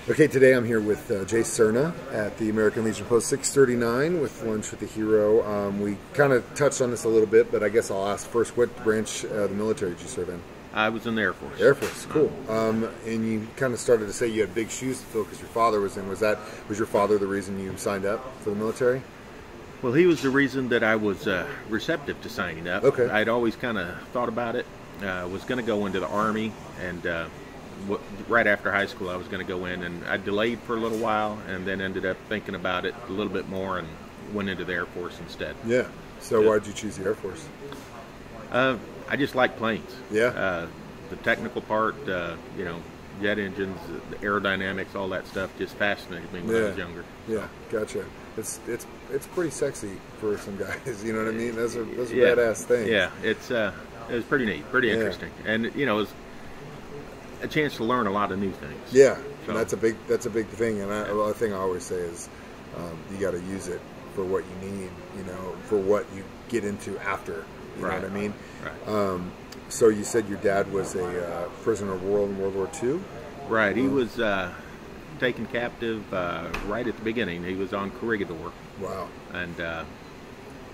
Okay, today I'm here with Jay Serna at the American Legion Post 639 with Lunch with the Hero. We kind of touched on this a little bit, but I guess I'll ask first, what branch of the military did you serve in? I was in the Air Force. Air Force, cool. And you kind of started to say you had big shoes to fill because your father was in. Was your father the reason you signed up for the military? Well, he was the reason that I was receptive to signing up. Okay. I'd always kind of thought about it. Was going to go into the Army, and right after high school I was going to go in, and I delayed for a little while and then ended up thinking about it a little bit more and went into the Air Force instead. Yeah. So why did you choose the Air Force? I just like planes. Yeah. The technical part, jet engines, the aerodynamics, all that stuff just fascinated me when I was younger. Yeah, gotcha. It's pretty sexy for some guys. You know what I mean? Those are badass things. Yeah, it was pretty neat, pretty interesting, and it was a chance to learn a lot of new things. Yeah, so, and that's a big thing. And the thing I always say is, you got to use it for what you need. For what you get into after. You know what I mean? Right. So you said your dad was a prisoner of war in World War II? Right. He was taken captive right at the beginning. He was on Corregidor. Wow. And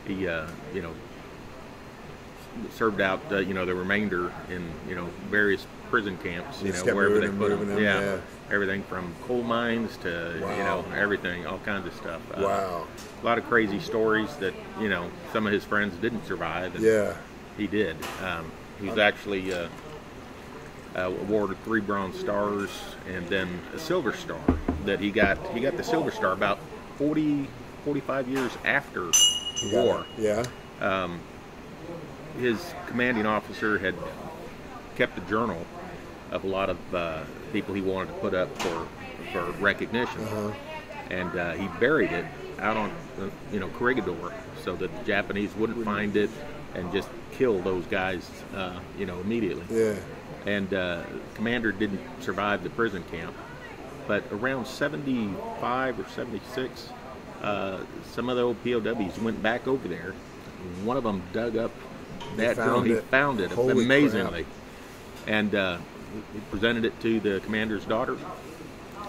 he, served out, the remainder in, various prison camps, wherever they put him. Yeah. Everything from coal mines to, everything, all kinds of stuff. Wow. A lot of crazy stories that, some of his friends didn't survive. And he did. He was actually awarded 3 Bronze Stars and then a Silver Star. That he got the Silver Star about 45 years after the war. Yeah. His commanding officer had kept a journal of a lot of people he wanted to put up for recognition, and he buried it out on Corregidor so that the Japanese wouldn't find it and just kill those guys immediately. Yeah. And commander didn't survive the prison camp, but around 75 or 76, some of the old POWs went back over there. One of them dug up that journal. He found it amazingly, and he presented it to the commander's daughter,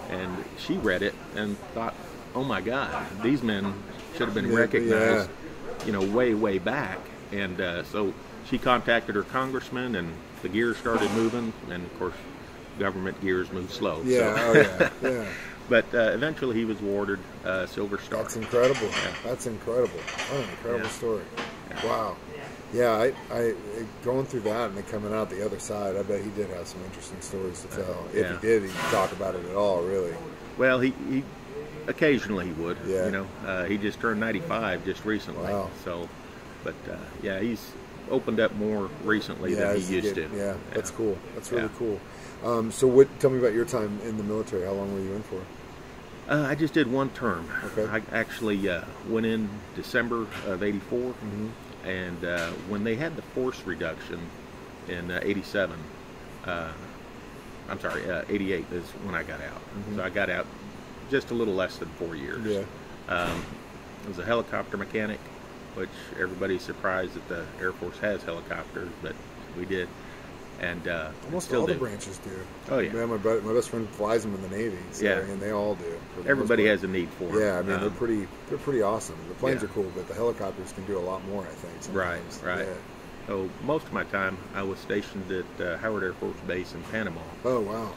and she read it and thought, "Oh my God, these men should have been recognized, way back." And so she contacted her congressman, and the gears started moving. And of course, government gears move slow. Yeah, so. yeah. But eventually, he was awarded a Silver Star. That's incredible. Yeah. That's incredible. What an incredible story. Yeah. Wow. Yeah, I going through that and then coming out the other side, I bet he did have some interesting stories to tell. If he did, he'd talk about it at all, really. Well, he occasionally he would. Yeah. He just turned 95 just recently. Wow. So, but he's opened up more recently than he used to. Yeah, that's cool. That's really cool. So, tell me about your time in the military. How long were you in for? I just did one term. Okay. I actually went in December of '84, and when they had the force reduction in '87, I'm sorry, '88 is when I got out. So I got out just a little less than 4 years. Yeah. I was a helicopter mechanic, which everybody's surprised that the Air Force has helicopters, but we did. And almost still all do. the branches do. Oh yeah. My best friend flies them in the Navy. So, and they all do. Everybody has a need for them. Yeah, I mean they're pretty awesome. The planes are cool, but the helicopters can do a lot more, I think. Sometimes. Right. Yeah. So most of my time I was stationed at Howard Air Force Base in Panama. Oh wow.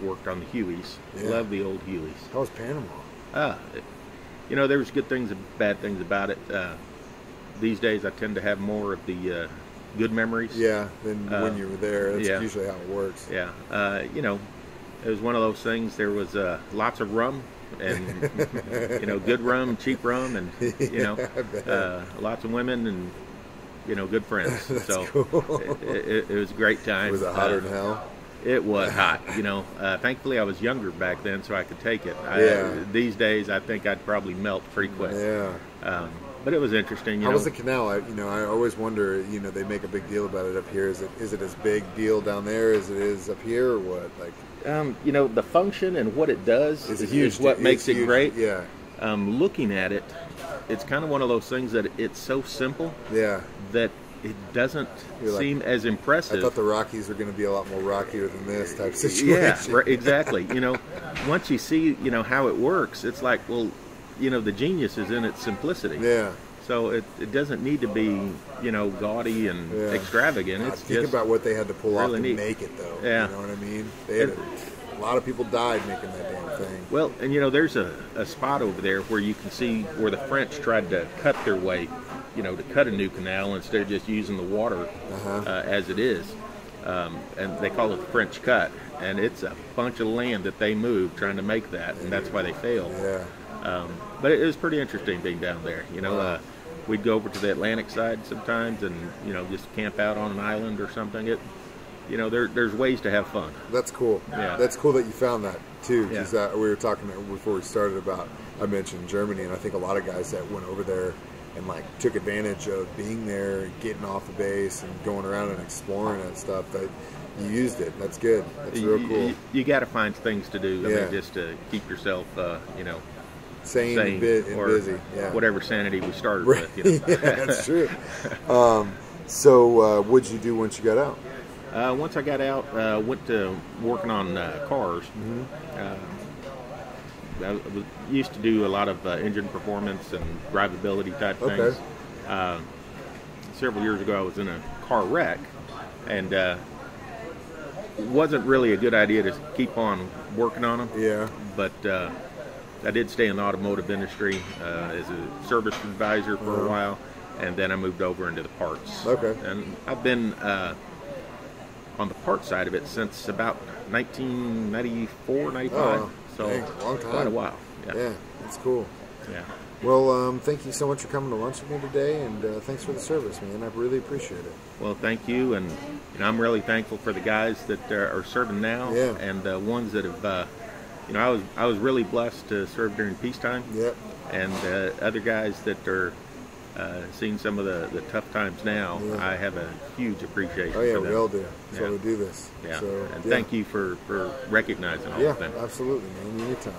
Worked on the Hueys. Yeah. Love the old Hueys. How was Panama? There's good things and bad things about it. These days I tend to have more of the good memories. Yeah, than when you were there. That's usually how it works. Yeah. It was one of those things. There was lots of rum and good rum, cheap rum, and lots of women and good friends. So cool. it was a great time. Was it hotter than hell? It was hot. Thankfully I was younger back then, so I could take it. These days I think I'd probably melt pretty quick. Yeah. But it was interesting. How was the canal? I always wonder. They make a big deal about it up here. Is it as big deal down there as it is up here, or what? Like, the function and what it does is what makes it great. Yeah. Looking at it, it's kind of one of those things that it's so simple. Yeah. That it doesn't You're like, seem as impressive. I thought the Rockies were going to be a lot more rockier than this type situation. Yeah, right, exactly. You know, once you see, you know, how it works, it's like, well, you know, the genius is in its simplicity. Yeah. So it doesn't need to be, you know, gaudy and extravagant. It's think just about what they had to pull off to neat. make it, though. Yeah. You know what I mean? They had a lot of people died making that damn thing. Well, and you know, there's a spot over there where you can see where the French tried to cut their way, you know, to cut a new canal instead of just using the water as it is. And they call it the French Cut. And it's a bunch of land that they moved trying to make that, and that's why they failed. Yeah. But it was pretty interesting being down there. You know, we'd go over to the Atlantic side sometimes and, you know, just camp out on an island or something. You know, there's ways to have fun. That's cool. Yeah. That's cool that you found that, too. Because Yeah. we were talking before we started about, I mentioned Germany, and I think a lot of guys that went over there and, like, took advantage of being there, getting off the base and going around and exploring that stuff, that you used it. That's good. That's real cool. You got to find things to do. I Yeah. mean, just to keep yourself, you know, Sane and busy. Yeah. whatever sanity we started Right. with. You know? Yeah, that's true. So what'd you do once you got out? Once I got out, went to working on cars. Used to do a lot of engine performance and drivability type things. Several years ago, I was in a car wreck, and it wasn't really a good idea to keep on working on them. Yeah. But I did stay in the automotive industry as a service advisor for a while, and then I moved over into the parts. Okay. And I've been on the parts side of it since about 1994, 95. Oh, so dang, long time. quite a while. Yeah, that's cool. Yeah. Well, thank you so much for coming to lunch with me today, and thanks for the service, man. I really appreciate it. Well, thank you, and I'm really thankful for the guys that are serving now, Yeah. and the ones that have. You know, I was really blessed to serve during peacetime. Yep. And other guys that are seeing some of the tough times now, I have a huge appreciation. Oh yeah, for we them. all do. That's why we do this. Yeah. So, and thank you for recognizing all of them. Yeah, absolutely, man. Anytime.